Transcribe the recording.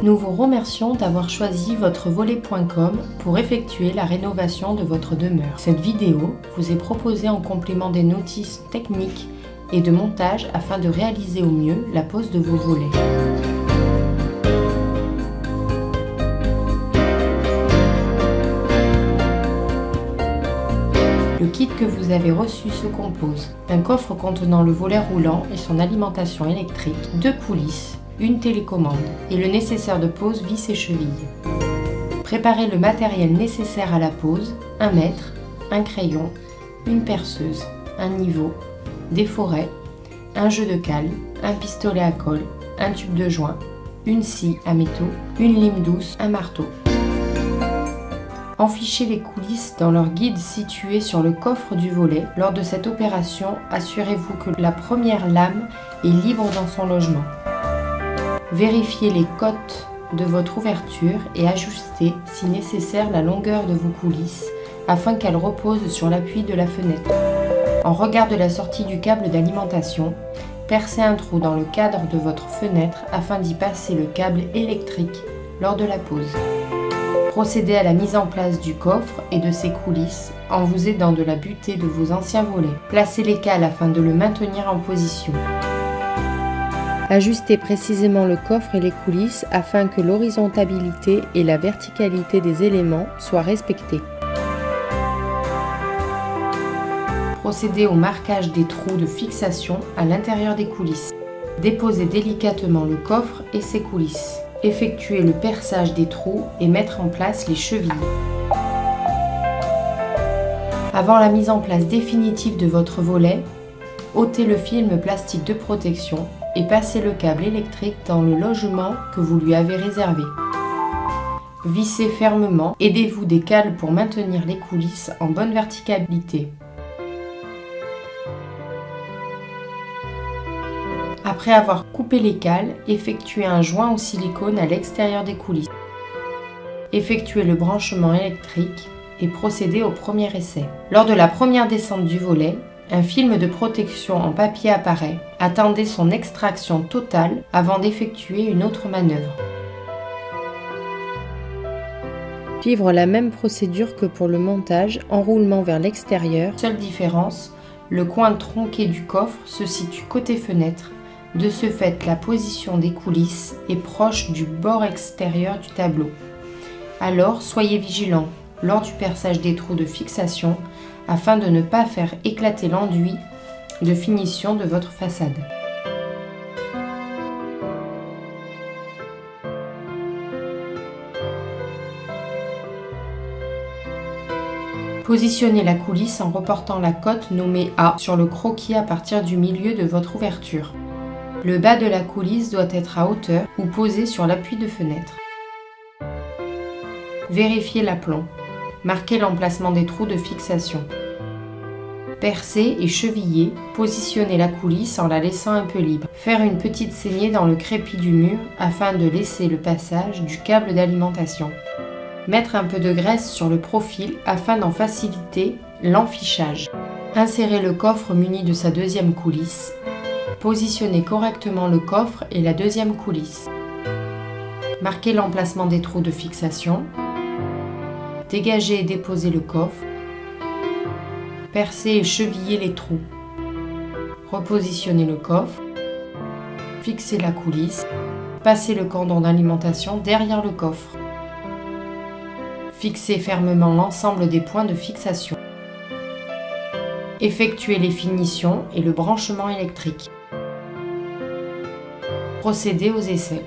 Nous vous remercions d'avoir choisi votrevolet.com pour effectuer la rénovation de votre demeure. Cette vidéo vous est proposée en complément des notices techniques et de montage afin de réaliser au mieux la pose de vos volets. Le kit que vous avez reçu se compose d'un coffre contenant le volet roulant et son alimentation électrique, 2 coulisses, une télécommande et le nécessaire de pose vis et chevilles. Préparez le matériel nécessaire à la pose, un mètre, un crayon, une perceuse, un niveau, des forêts, un jeu de cale, un pistolet à colle, un tube de joint, une scie à métaux, une lime douce, un marteau. Enfichez les coulisses dans leur guide situé sur le coffre du volet. Lors de cette opération, assurez-vous que la première lame est libre dans son logement. Vérifiez les côtes de votre ouverture et ajustez, si nécessaire, la longueur de vos coulisses afin qu'elles reposent sur l'appui de la fenêtre. En regard de la sortie du câble d'alimentation, percez un trou dans le cadre de votre fenêtre afin d'y passer le câble électrique lors de la pose. Procédez à la mise en place du coffre et de ses coulisses en vous aidant de la butée de vos anciens volets. Placez les cales afin de le maintenir en position. Ajustez précisément le coffre et les coulisses afin que l'horizontalité et la verticalité des éléments soient respectées. Procédez au marquage des trous de fixation à l'intérieur des coulisses. Déposez délicatement le coffre et ses coulisses. Effectuez le perçage des trous et mettre en place les chevilles. Avant la mise en place définitive de votre volet, ôtez le film plastique de protection et passez le câble électrique dans le logement que vous lui avez réservé. Vissez fermement, aidez-vous des cales pour maintenir les coulisses en bonne verticalité. Après avoir coupé les cales, effectuez un joint au silicone à l'extérieur des coulisses. Effectuez le branchement électrique et procédez au premier essai. Lors de la première descente du volet, un film de protection en papier apparaît. Attendez son extraction totale avant d'effectuer une autre manœuvre. Suivre la même procédure que pour le montage, enroulement vers l'extérieur. Seule différence, le coin tronqué du coffre se situe côté fenêtre. De ce fait, la position des coulisses est proche du bord extérieur du tableau. Alors, soyez vigilants lors du perçage des trous de fixation afin de ne pas faire éclater l'enduit de finition de votre façade. Positionnez la coulisse en reportant la cote nommée A sur le croquis à partir du milieu de votre ouverture. Le bas de la coulisse doit être à hauteur ou posé sur l'appui de fenêtre. Vérifiez l'aplomb. Marquez l'emplacement des trous de fixation. Percez et chevillez, positionnez la coulisse en la laissant un peu libre. Faire une petite saignée dans le crépi du mur afin de laisser le passage du câble d'alimentation. Mettre un peu de graisse sur le profil afin d'en faciliter l'enfichage. Insérez le coffre muni de sa deuxième coulisse. Positionnez correctement le coffre et la deuxième coulisse. Marquez l'emplacement des trous de fixation. Dégagez et déposez le coffre. Percez et chevillez les trous. Repositionnez le coffre. Fixez la coulisse. Passez le cordon d'alimentation derrière le coffre. Fixez fermement l'ensemble des points de fixation. Effectuez les finitions et le branchement électrique. Procédez aux essais.